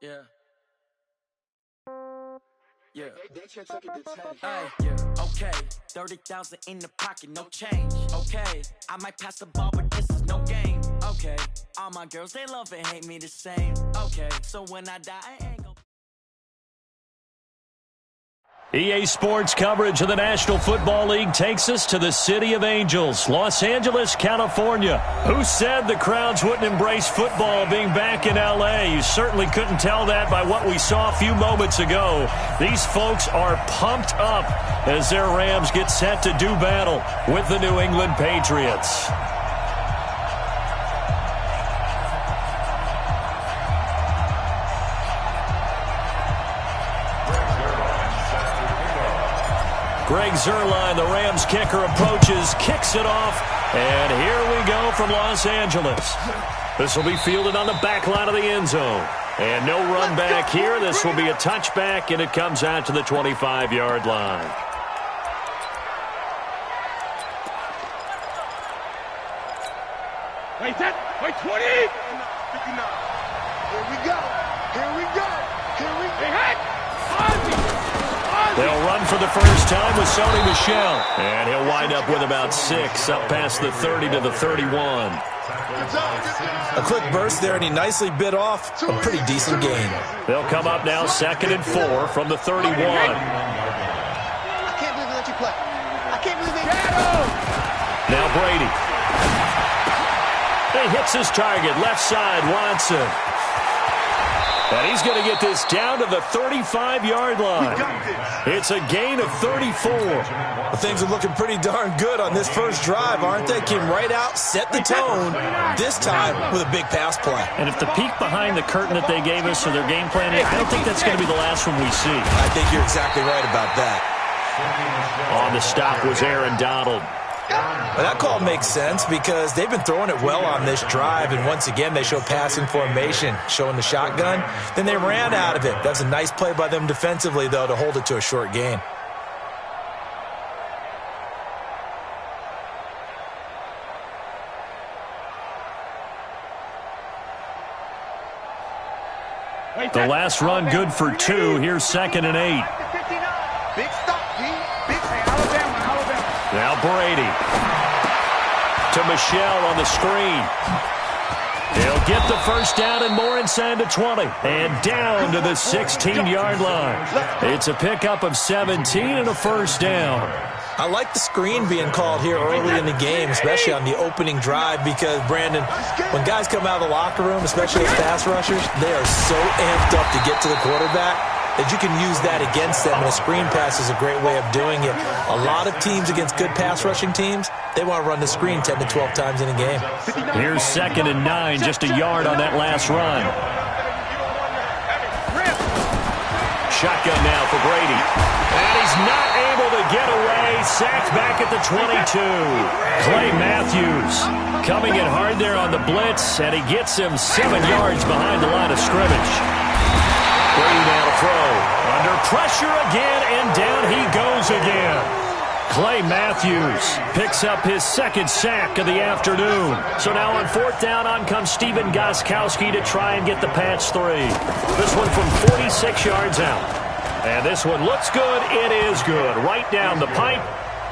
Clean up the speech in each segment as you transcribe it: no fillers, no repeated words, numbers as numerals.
Yeah. Yeah. Okay. 30,000 in the pocket, no change. Okay. I might pass the ball, but this is no game. Okay. All my girls, they love and hate me the same. Okay. So when I die, I ain't gon' EA Sports coverage of the National Football League takes us to the City of Angels, Los Angeles, California. Who said the crowds wouldn't embrace football being back in L.A.? You certainly couldn't tell that by what we saw a few moments ago. These folks are pumped up as their Rams get set to do battle with the New England Patriots. Greg Zuerlein, the Rams kicker, approaches, kicks it off, and here we go from Los Angeles. This will be fielded on the back line of the end zone. And no run back here. This will be a touchback, and it comes out to the 25-yard line. Wait, 20! 59. Here we go. They'll run for the first time with Sony Michel. And he'll wind up with about 6, up past the 30 to the 31. A quick burst there, and he nicely bit off a pretty decent gain. They'll come up now 2nd and 4 from the 31. I can't believe they let you play. I can't believe they... Now Brady. He hits his target, left side, Watson. And he's going to get this down to the 35-yard line. It's a gain of 34. Well, things are looking pretty darn good on this first drive, aren't they? Came right out, set the tone, this time with a big pass play. And if the peek behind the curtain that they gave us or their game plan, I don't think that's going to be the last one we see. I think you're exactly right about that. On the stop was Aaron Donald. Well, that call makes sense because they've been throwing it well on this drive, and once again they show passing formation, showing the shotgun. Then they ran out of it. That's a nice play by them defensively, though, to hold it to a short gain. The last run good for 2. Here's 2nd and 8. Big stop, G. Alabama. Now Brady to Michel on the screen. He'll get the first down and more inside the 20. And down to the 16-yard line. It's a pickup of 17 and a first down. I like the screen being called here early in the game, especially on the opening drive, because, Brandon, when guys come out of the locker room, especially as pass rushers, they are so amped up to get to the quarterback that you can use that against them, and a screen pass is a great way of doing it. A lot of teams against good pass rushing teams, they want to run the screen 10 to 12 times in a game. Here's 2nd and 9, just a yard on that last run. Shotgun now for Brady. And he's not able to get away. Sacked back at the 22. Clay Matthews coming in hard there on the blitz, and he gets him 7 yards behind the line of scrimmage. Brady now to throw. Under pressure again, and down he goes again. Clay Matthews picks up his 2nd sack of the afternoon. So now on 4th down, on comes Stephen Gostkowski to try and get the patch 3. This one from 46 yards out. And this one looks good. It is good. Right down the pipe.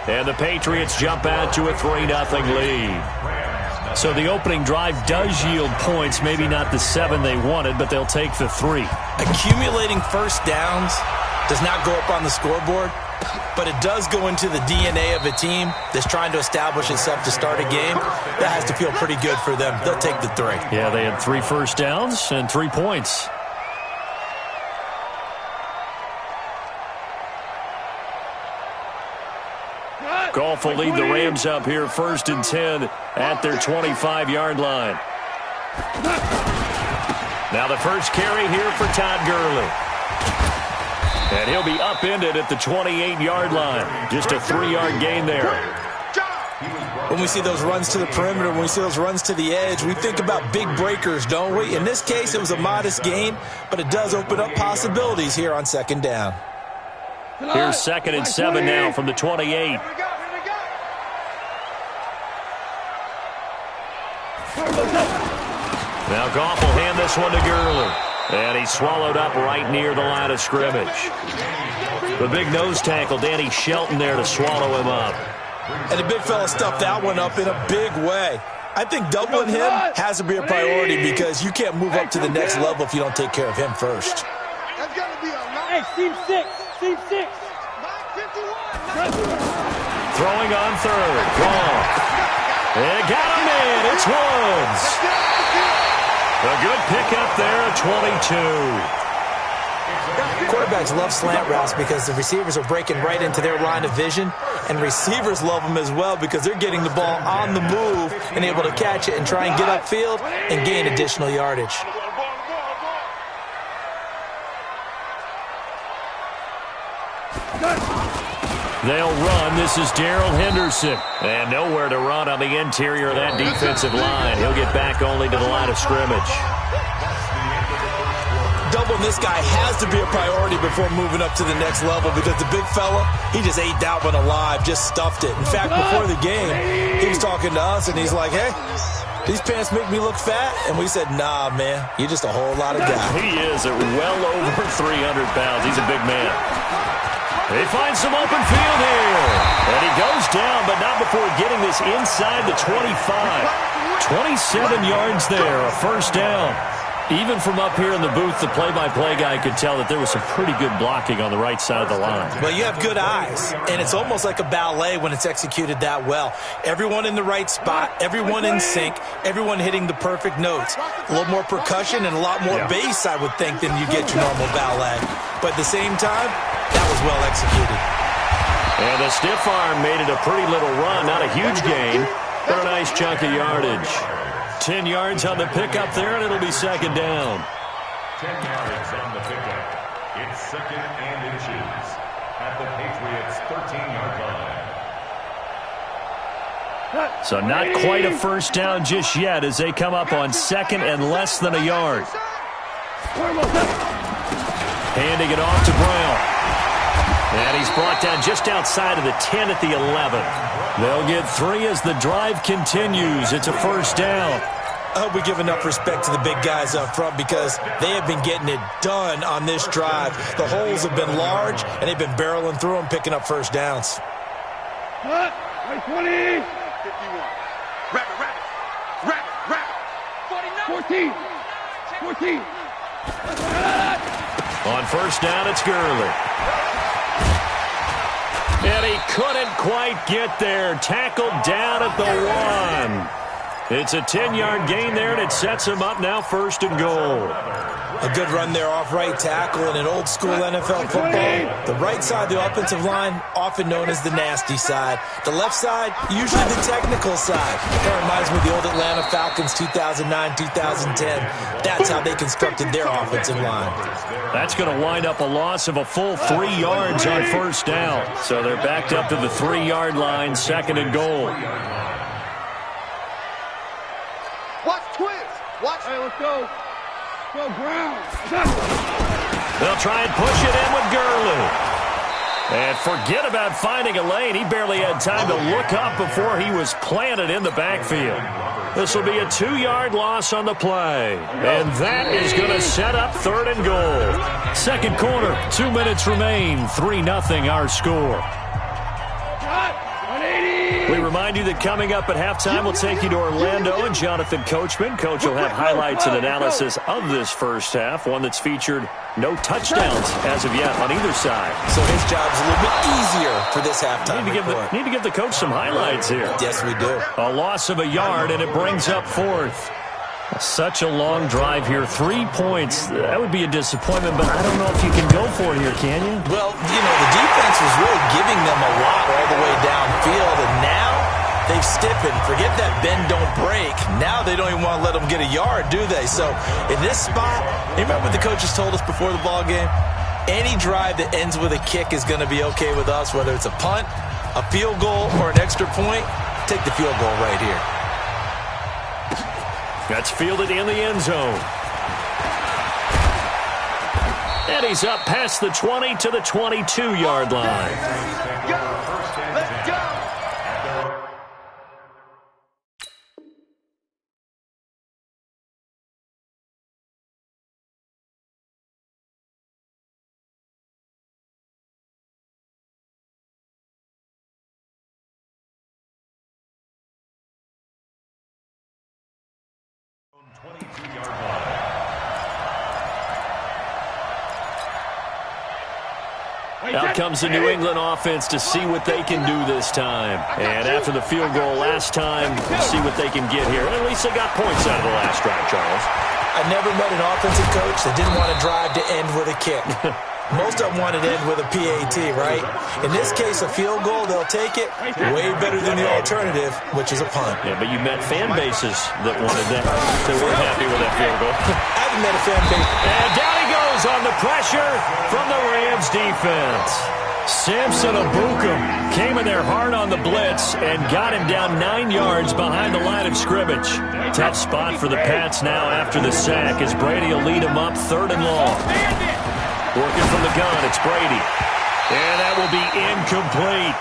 And the Patriots jump out to a 3-0 lead. So the opening drive does yield points, maybe not the 7 they wanted, but they'll take the 3. Accumulating first downs does not go up on the scoreboard, but it does go into the DNA of a team that's trying to establish itself to start a game. That has to feel pretty good for them. They'll take the 3. Yeah, they had 3 first downs and 3 points. Goff will lead the Rams up here 1st and 10 at their 25-yard line. Now the first carry here for Todd Gurley. And he'll be upended at the 28-yard line. Just a 3-yard gain there. When we see those runs to the perimeter, when we see those runs to the edge, we think about big breakers, don't we? In this case, it was a modest gain, but it does open up possibilities here on 2nd down. Here's 2nd and 7 now from the 28. Now Goff will hand this one to Gurley. And he's swallowed up right near the line of scrimmage. The big nose tackle, Danny Shelton, there to swallow him up. And the big fella stuffed that one up in a big way. I think doubling him has to be a priority because you can't move up to the next level if you don't take care of him first. Hey, team 6. Team 6. Throwing on third. Wrong. They got him in. It's Woods. A good pickup there at 22. Quarterbacks love slant routes because the receivers are breaking right into their line of vision, and receivers love them as well because they're getting the ball on the move and able to catch it and try and get upfield and gain additional yardage. They'll run. This is Darrell Henderson. And nowhere to run on the interior of that defensive line. He'll get back only to the line of scrimmage. Doubling this guy has to be a priority before moving up to the next level because the big fella, he just ate that one alive, just stuffed it. In fact, before the game, he was talking to us, and he's like, hey, these pants make me look fat? And we said, nah, man, you're just a whole lot of guy. He is at well over 300 pounds. He's a big man. He finds some open field here. And he goes down, but not before getting this inside the 25. 27 yards there, a first down. Even from up here in the booth, the play-by-play guy could tell that there was some pretty good blocking on the right side of the line. Well, you have good eyes, and it's almost like a ballet when it's executed that well. Everyone in the right spot, everyone in sync, everyone hitting the perfect notes. A little more percussion and a lot more bass, I would think, than you get your normal ballet. But at the same time, that was well executed. And the stiff arm made it a pretty little run. Not a huge gain, but a nice chunk of yardage. 10 yards on the pickup there, and it'll be second down. 10 yards on the pickup. It's second and inches at the Patriots' 13-yard line. So not quite a first down just yet as they come up on second and less than a yard. Handing it off to Brown. And he's brought down just outside of the 10 at the 11. They'll get 3 as the drive continues. It's a first down. I hope we give enough respect to the big guys up front because they have been getting it done on this drive. The holes have been large, and they've been barreling through them, picking up first downs. 20. 51. Wrap. 14. 14. On first down, it's Gurley. And he couldn't quite get there. Tackled down at the 1. It's a 10-yard gain there, and it sets him up now first and goal. A good run there off right tackle in an old-school NFL football. The right side of the offensive line, often known as the nasty side. The left side, usually the technical side. That reminds me of the old Atlanta Falcons 2009-2010. That's how they constructed their offensive line. That's going to wind up a loss of a full 3 yards on first down. So they're backed up to the 3-yard line, second and goal. Watch twins. Watch. Hey, let's go. Go, Brown. They'll try and push it in with Gurley. And forget about finding a lane. He barely had time to look up before he was planted in the backfield. This will be a 2-yard loss on the play. And that is going to set up third and goal. Second quarter, 2 minutes remain. 3-0 our score. We remind you that coming up at halftime, we'll take you to Orlando and Jonathan Coachman. Coach will have highlights and analysis of this first half, one that's featured no touchdowns as of yet on either side. So his job's a little bit easier for this halftime report. Need to give the coach some highlights here. Yes, we do. A loss of a yard, and it brings up fourth. Such a long drive here. 3 points. That would be a disappointment, but I don't know if you can go for it here, can you? Well, the defense was really giving them a lot all the way downfield, and now they've stiffened. Forget that bend, don't break. Now they don't even want to let them get a yard, do they? So in this spot, you remember what the coaches told us before the ball game? Any drive that ends with a kick is going to be okay with us, whether it's a punt, a field goal, or an extra point. Take the field goal right here. That's fielded in the end zone. And he's up past the 20 to the 22-yard line. Out comes the New England offense to see what they can do this time. And after the field goal last time, see what they can get here. At least they got points out of the last drive, Charles. I never met an offensive coach that didn't want to drive to end with a kick. Most of them wanted to end with a PAT, right? In this case, a field goal, they'll take it. Way better than the alternative, which is a punt. Yeah, but you met fan bases that wanted that. They weren't happy with that field goal. I haven't met a fan base. And down he goes on the pressure from the Rams defense. Samson Abukum came in there hard on the blitz and got him down 9 yards behind the line of scrimmage. Tough spot for the Pats now after the sack as Brady will lead him up 3rd and long. Working from the gun, it's Brady. And that will be incomplete.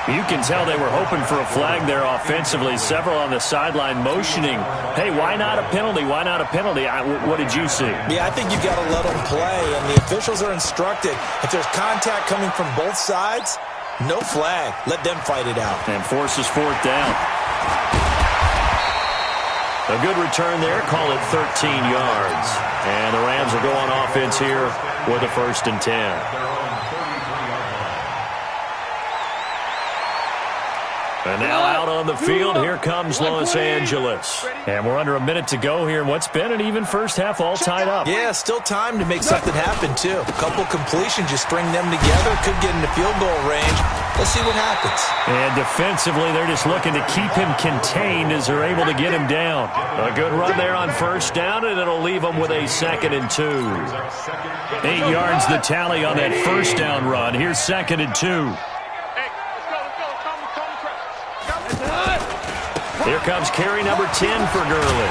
You can tell they were hoping for a flag there offensively. Several on the sideline motioning, hey, why not a penalty? Why not a penalty? What did you see? Yeah, I think you've got to let them play, and the officials are instructed. If there's contact coming from both sides, no flag. Let them fight it out. And forces 4th down. A good return there. Call it 13 yards. And the Rams will go on offense here with a 1st and 10. And now out on the field, here comes Los Angeles. And we're under a minute to go here in what's been an even first half, all tied up. Yeah, still time to make something happen, too. A couple completions, you string them together, could get into field goal range. Let's see what happens. And defensively, they're just looking to keep him contained as they're able to get him down. A good run there on 1st down, and it'll leave them with a 2nd and 2. 8 yards the tally on that 1st down run. Here's 2nd and 2. Here comes carry number 10 for Gurley.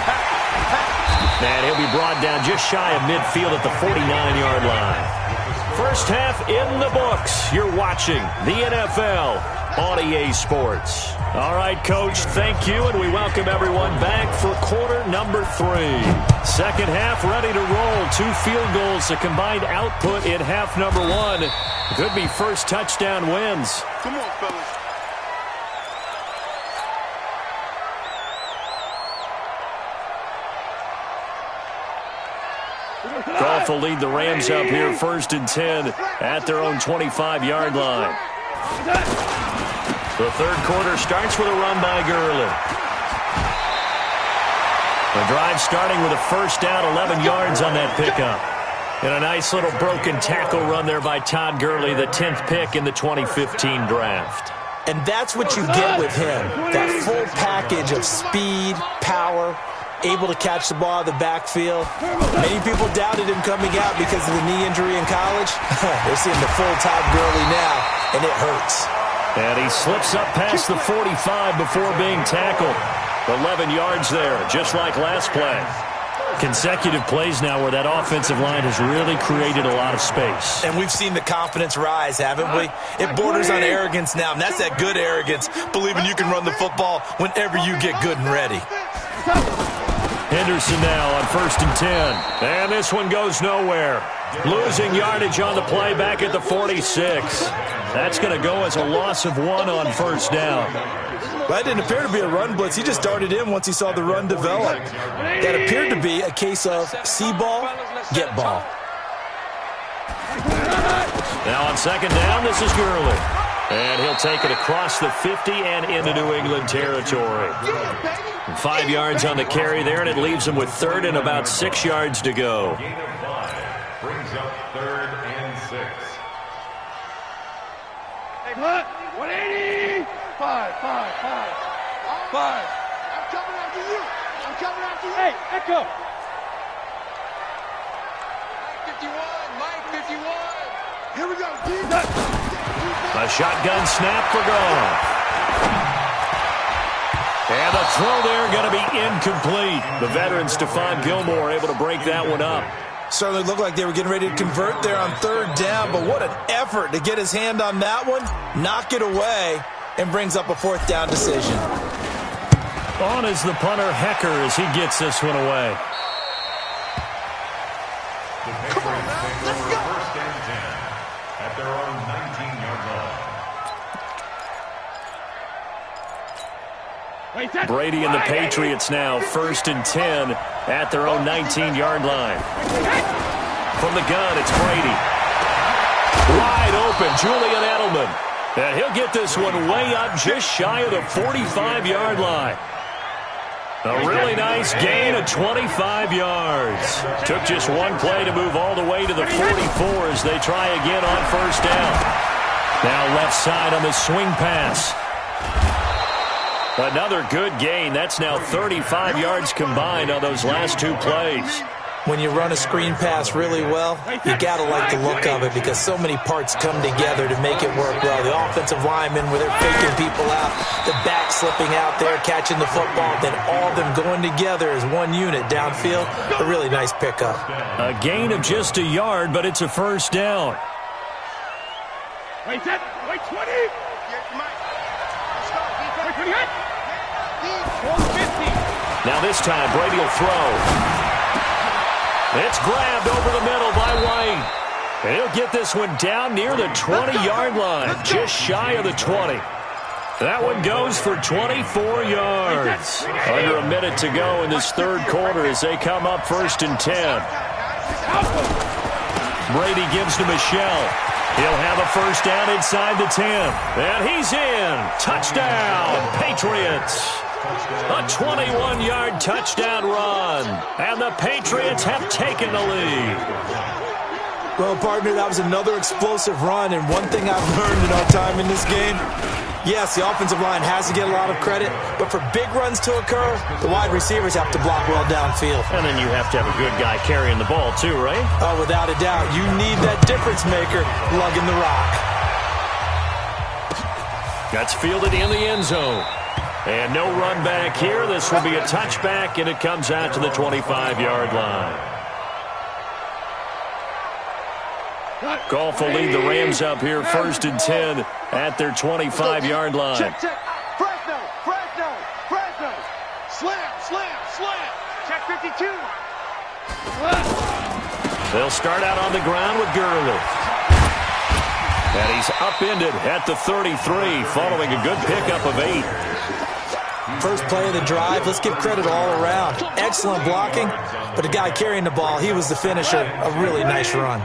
And he'll be brought down just shy of midfield at the 49-yard line. First half in the books. You're watching the NFL on EA Sports. All right, Coach, thank you, and we welcome everyone back for quarter number 3. Second half ready to roll. 2 field goals, a combined output in half number 1. Could be first touchdown wins. Come on, fellas. Goff will lead the Rams up here 1st and 10 at their own 25-yard line. The 3rd quarter starts with a run by Gurley. The drive starting with a 1st down, 11 yards on that pickup. And a nice little broken tackle run there by Todd Gurley, the 10th pick in the 2015 draft. And that's what you get with him, that full package of speed, power, able to catch the ball out of the backfield. Many people doubted him coming out because of the knee injury in college. They're seeing the full Todd Gurley now, and it hurts. And he slips up past the 45 before being tackled. 11 yards there, just like last play. Consecutive plays now where that offensive line has really created a lot of space. And we've seen the confidence rise, haven't we? It borders on arrogance now, and that's that good arrogance, believing you can run the football whenever you get good and ready. Henderson now on 1st and 10. And this one goes nowhere. Losing yardage on the play back at the 46. That's going to go as a loss of 1 on 1st down. That didn't appear to be a run blitz. He just darted in once he saw the run develop. That appeared to be a case of see ball, get ball. Now on 2nd down, this is Gurley. And he'll take it across the 50 and into New England territory. 5 yards on the carry there, and it leaves him with 3rd and about 6 yards to go. Gain of 5 brings up 3rd and 6. Hey, 180! 5. I'm coming after you. Hey, Echo. Mike 51. Here we go. A shotgun snap for Goff. And the throw there going to be incomplete. The veteran Stephon Gilmore able to break that one up. Certainly looked like they were getting ready to convert there on 3rd down, but what an effort to get his hand on that one, knock it away, and brings up a 4th down decision. On is the punter Hecker as he gets this one away. The Patriots take over 1st and 10 at their own 19-yard line. Brady and the Patriots now 1st and 10 at their own 19-yard line. From the gun, it's Brady. Wide open, Julian Edelman. And he'll get this one way up just shy of the 45-yard line. A really nice gain of 25 yards. Took just one play to move all the way to the 44 as they try again on first down. Now left side on the swing pass. Another good gain. That's now 35 yards combined on those last two plays. When you run a screen pass really well, you got to like the look of it because so many parts come together to make it work well. The offensive linemen, where they're faking people out, the back slipping out there, catching the football, then all of them going together as one unit downfield. A really nice pickup. A gain of just a yard, but it's a first down. Wait, 20. Wait, 20. Now this time, Brady will throw. It's grabbed over the middle by White. And he'll get this one down near the 20-yard line, just shy of the 20. That one goes for 24 yards. Under a minute to go in this third quarter as they come up 1st and 10. Brady gives to Michelle. He'll have a first down inside the 10. And he's in. Touchdown, Patriots. A 21-yard touchdown run. And the Patriots have taken the lead. Well, partner, that was another explosive run. And one thing I've learned in our time in this game, yes, the offensive line has to get a lot of credit, but for big runs to occur, the wide receivers have to block well downfield. And then you have to have a good guy carrying the ball too, right? Oh, without a doubt. You need that difference maker lugging the rock. That's fielded in the end zone. And no run back here. This will be a touchback, and it comes out to the 25-yard line. Goff will lead the Rams up here 1st and 10 at their 25-yard line. Check. Fresno. Slam. Check 52. They'll start out on the ground with Gurley. And he's upended at the 33 following a good pickup of 8. First play of the drive, let's give credit all around. Excellent blocking, but the guy carrying the ball, he was the finisher. A really nice run.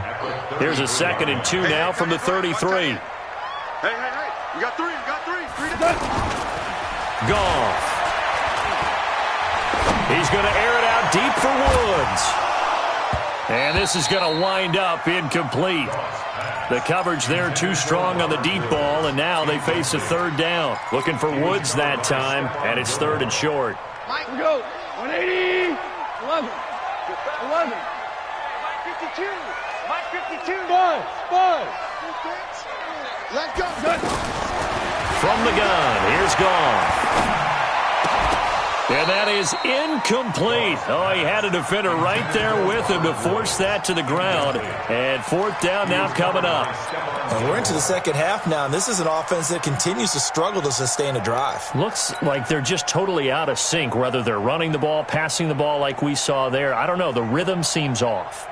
Here's a 2nd and 2 now from the 33. Hey. We got three. 3 to go. Goff. He's going to air it out deep for Woods. And this is going to wind up incomplete. The coverage there too strong on the deep ball, and now they face a third down. Looking for Woods that time, and it's 3rd and short. Mike, we go. 180. 11. Mike 52. Mike 52. 5. Let's go. From the gun, here's Goff. And that is incomplete. Oh, he had a defender right there with him to force that to the ground. And 4th down now coming up. And we're into the second half now, and this is an offense that continues to struggle to sustain a drive. Looks like they're just totally out of sync, whether they're running the ball, passing the ball like we saw there. I don't know. The rhythm seems off.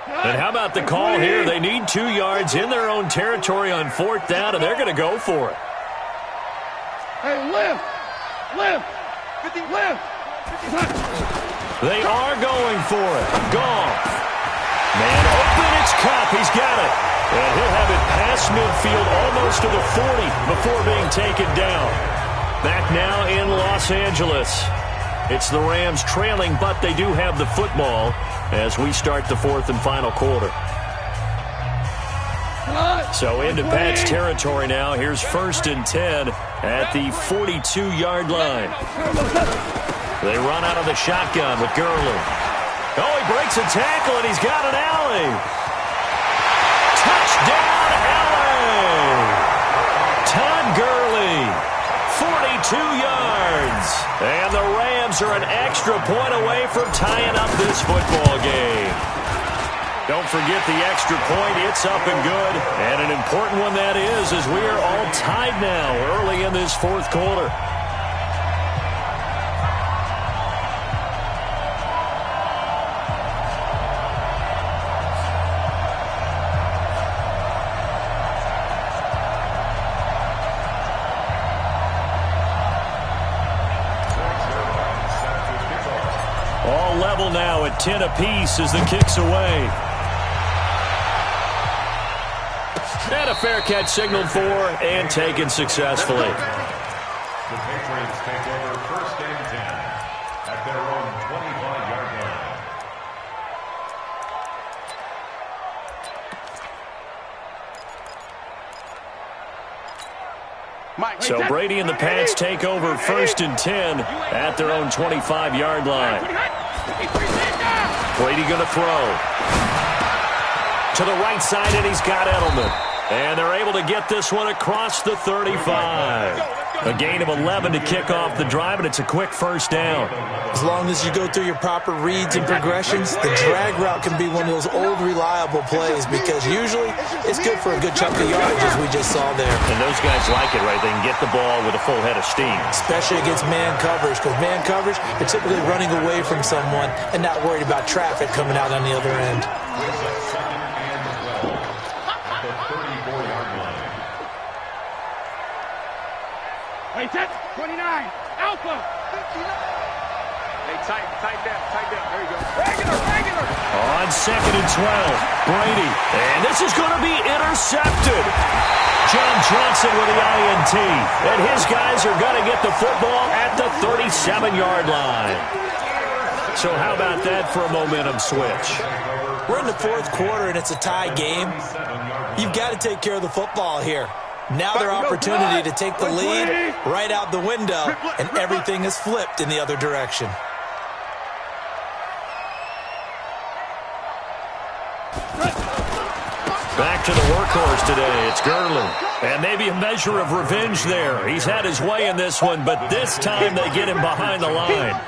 And how about the call here? They need 2 yards in their own territory on 4th down, and they're going to go for it. Hey, lift. 50 left. They are going for it. Goff. Man open, it's Cup. He's got it. And he'll have it past midfield almost to the 40 before being taken down. Back now in Los Angeles. It's the Rams trailing, but they do have the football as we start the 4th and final quarter. So into Pat's territory now. Here's 1st and 10 at the 42-yard line. They run out of the shotgun with Gurley. Oh, he breaks a tackle, and he's got an alley. Touchdown, LA! Todd Gurley, 42 yards. And the Rams are an extra point away from tying up this football game. Don't forget the extra point. It's up and good. And an important one that is, as we are all tied now early in this 4th quarter. All level now at 10 apiece as the kick's away. And a fair catch signaled for and taken successfully. The Patriots take over 1st and 10 at their own 25-yard line. So Brady and the Pats take over 1st and 10 at their own 25-yard line. Brady going to throw. To the right side, and he's got Edelman. And they're able to get this one across the 35. A gain of 11 to kick off the drive, and it's a quick 1st down. As long as you go through your proper reads and progressions, the drag route can be one of those old reliable plays because usually it's good for a good chunk of yardage, as we just saw there. And those guys like it, right? They can get the ball with a full head of steam. Especially against man coverage, because man coverage, they're typically running away from someone and not worried about traffic coming out on the other end. Hey, 29, Alpha. 59. Hey, tight down. There you go. Regular. On 2nd and 12, Brady. And this is going to be intercepted. John Johnson with the INT. And his guys are going to get the football at the 37-yard line. So how about that for a momentum switch? We're in the 4th quarter, and it's a tie game. You've got to take care of the football here. Now their opportunity to take the lead right out the window, and everything is flipped in the other direction. Back to the workhorse today. It's Gurley. And maybe a measure of revenge there. He's had his way in this one, but this time they get him behind the line.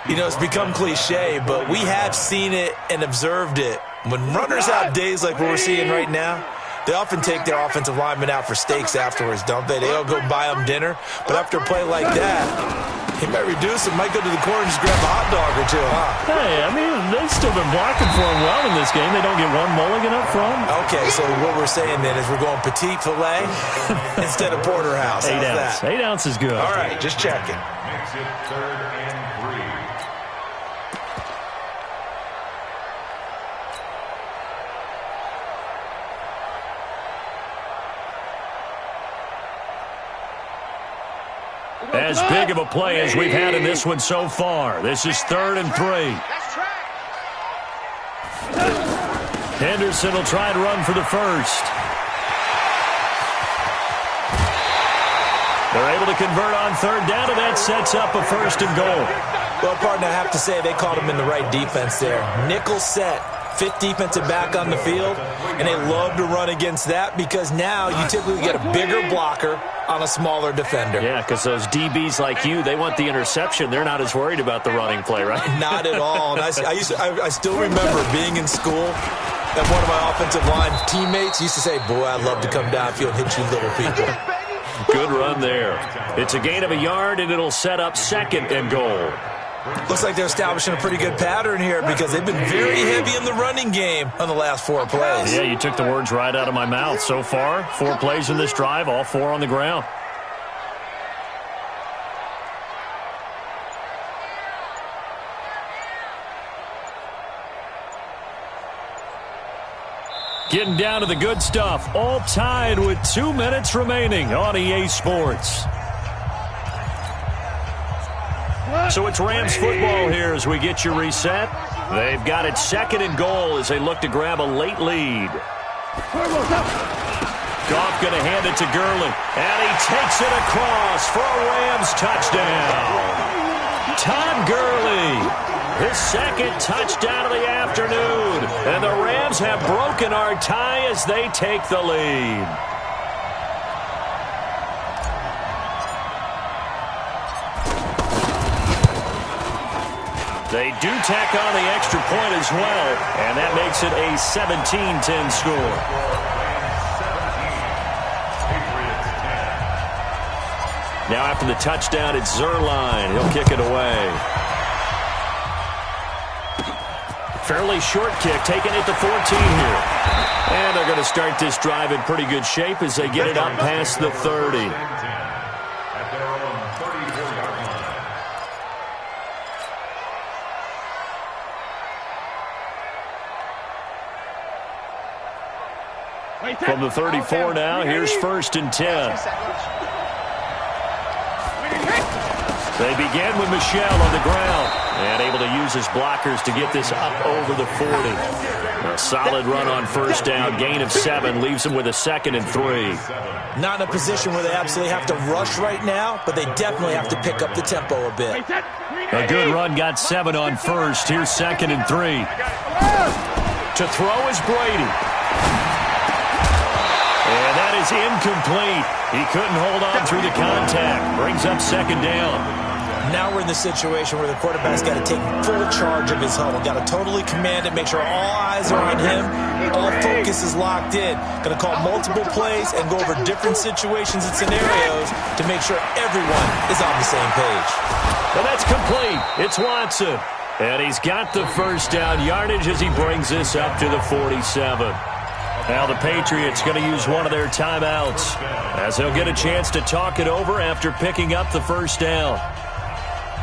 You know, it's become cliche, but we have seen it and observed it. When runners have days like what we're seeing right now, they often take their offensive linemen out for steaks afterwards, don't they? They all go buy them dinner. But after a play like that, he might reduce it, might go to the corner and just grab a hot dog or two, huh? Hey, I mean, they've still been blocking for him well in this game. They don't get one mulligan up front. Okay, so what we're saying then is we're going petite filet instead of porterhouse. 8 ounce. That? 8 ounce is good. All right, just checking. Makes it 3rd and 3. As big of a play as we've had in this one so far. This is 3rd and 3. Henderson will try and run for the 1st. They're able to convert on 3rd down, and that sets up a 1st and goal. Well, partner, I have to say they called him in the right defense there. Nickel set. 5th defensive back on the field, and they love to run against that because now you typically get a bigger blocker on a smaller defender. Yeah, because those DBs like you, they want the interception. They're not as worried about the running play, right? Not at all. And I still remember being in school, and one of my offensive line teammates used to say, boy, I'd love to come downfield and hit you little people. Good run there. It's a gain of a yard, and it'll set up 2nd and goal. Looks like they're establishing a pretty good pattern here because they've been very heavy in the running game on the last 4 plays. Yeah, you took the words right out of my mouth. So far, 4 plays in this drive, all 4 on the ground. Getting down to the good stuff. All tied with 2 minutes remaining on EA Sports. So it's Rams football here as we get you reset. They've got it 2nd and goal as they look to grab a late lead. Goff going to hand it to Gurley. And he takes it across for a Rams touchdown. Todd Gurley, his 2nd touchdown of the afternoon. And the Rams have broken our tie as they take the lead. They do tack on the extra point as well, and that makes it a 17-10 score. Now after the touchdown, it's Zerline. He'll kick it away. Fairly short kick, taking it to 14 here. And they're going to start this drive in pretty good shape as they get it up past the 30. From the 34 now, here's 1st and 10. They begin with Michel on the ground and able to use his blockers to get this up over the 40. A solid run on 1st down, gain of 7, leaves him with a 2nd and 3. Not in a position where they absolutely have to rush right now, but they definitely have to pick up the tempo a bit. A good run, got 7 on 1st. Here's 2nd and 3. To throw is Brady. And that is incomplete. He couldn't hold on through the contact. Brings up 2nd down. Now we're in the situation where the quarterback's got to take full charge of his huddle. Got to totally command it, make sure all eyes are on him. All focus is locked in. Going to call multiple plays and go over different situations and scenarios to make sure everyone is on the same page. And that's complete. It's Watson. And he's got the 1st down yardage as he brings this up to the 47. Now the Patriots going to use one of their timeouts as they'll get a chance to talk it over after picking up the 1st down.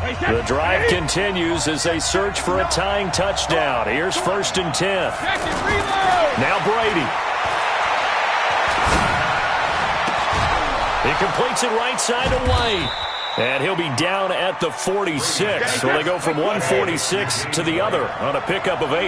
The drive continues as they search for a tying touchdown. Here's 1st and 10. Now Brady. He completes it right side to White. And he'll be down at the 46. So they go from 146 to the other on a pickup of 8.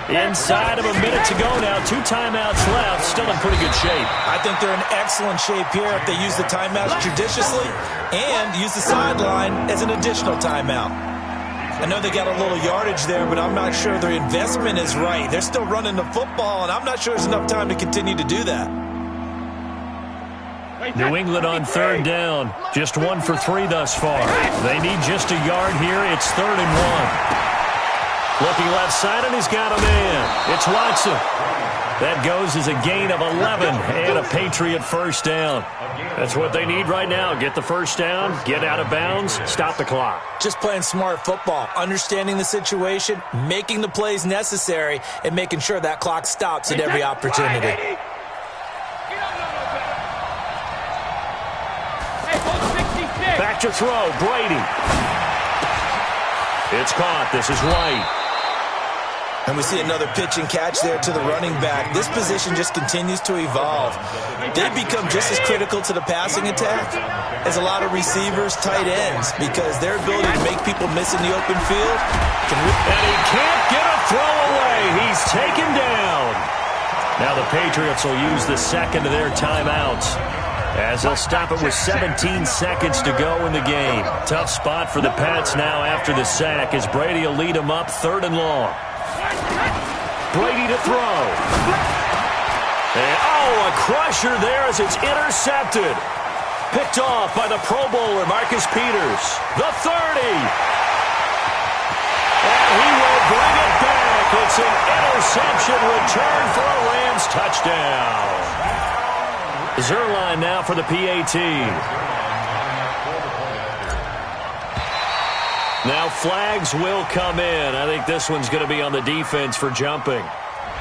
Inside of a minute to go now. 2 timeouts left. Still in pretty good shape. I think they're in excellent shape here if they use the timeouts judiciously and use the sideline as an additional timeout. I know they got a little yardage there, but I'm not sure their investment is right. They're still running the football, and I'm not sure there's enough time to continue to do that. New England on 3rd down. Just 1 for 3 thus far. They need just a yard here. It's 3rd and 1. Looking left side, and he's got a man. It's Watson. That goes as a gain of 11 and a Patriot 1st down. That's what they need right now. Get the 1st down, get out of bounds, stop the clock. Just playing smart football, understanding the situation, making the plays necessary, and making sure that clock stops at every opportunity. Back to throw, Brady. It's caught. This is White. And we see another pitch and catch there to the running back. This position just continues to evolve. They've become just as critical to the passing attack as a lot of receivers, tight ends, because their ability to make people miss in the open field can... And he can't get a throw away. He's taken down. Now the Patriots will use the 2nd of their timeouts as they'll stop it with 17 seconds to go in the game. Tough spot for the Pats now after the sack as Brady will lead them up 3rd and long. Brady to throw. And, a crusher there as it's intercepted. Picked off by the Pro Bowler, Marcus Peters. The 30. And he will bring it back. It's an interception return for a Rams touchdown. Zerline now for the PAT. Now flags will come in. I think this one's going to be on the defense for jumping.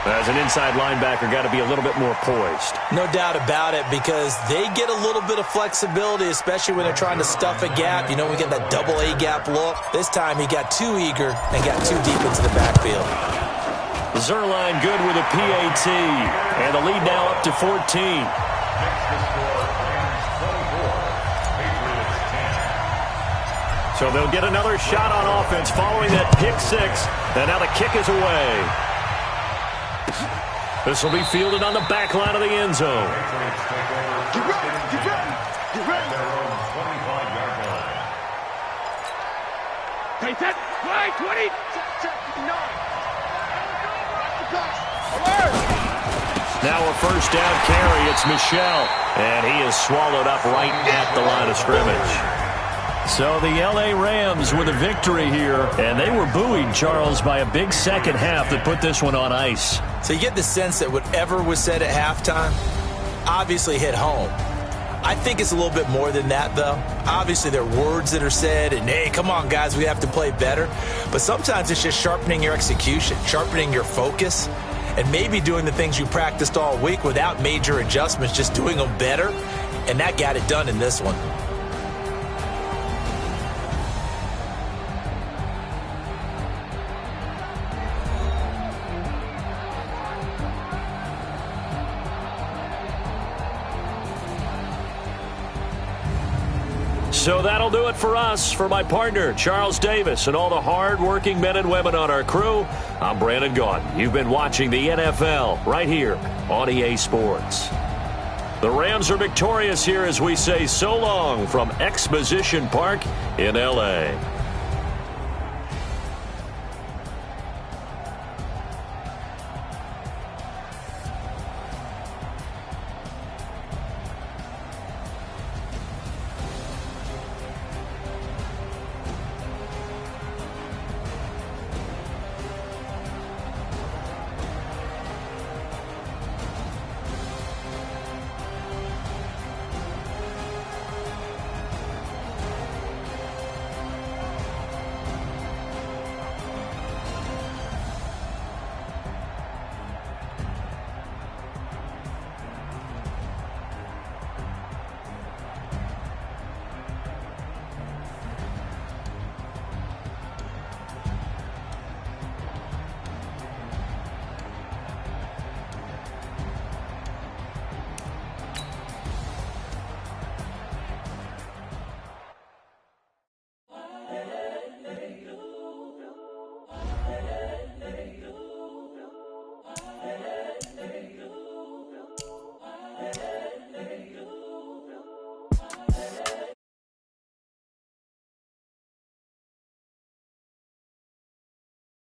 As an inside linebacker, got to be a little bit more poised. No doubt about it, because they get a little bit of flexibility, especially when they're trying to stuff a gap. You know, we get that double A gap look. This time he got too eager and got too deep into the backfield. Zerline good with a PAT. And the lead now up to 14. So they'll get another shot on offense following that pick 6. And now the kick is away. This will be fielded on the back line of the end zone. Get ready, get ready, get ready. Hey, set, play, 20. Now a 1st down carry. It's Michel. And he is swallowed up right at the line of scrimmage. So the L.A. Rams with a victory here, and they were buoyed, Charles, by a big second half that put this one on ice. So you get the sense that whatever was said at halftime obviously hit home. I think it's a little bit more than that, though. Obviously, there are words that are said, and, hey, come on, guys, we have to play better. But sometimes it's just sharpening your execution, sharpening your focus, and maybe doing the things you practiced all week without major adjustments, just doing them better, and that got it done in this one. So that'll do it for us. For my partner, Charles Davis, and all the hard-working men and women on our crew, I'm Brandon Gaudin. You've been watching the NFL right here on EA Sports. The Rams are victorious here as we say so long from Exposition Park in L.A.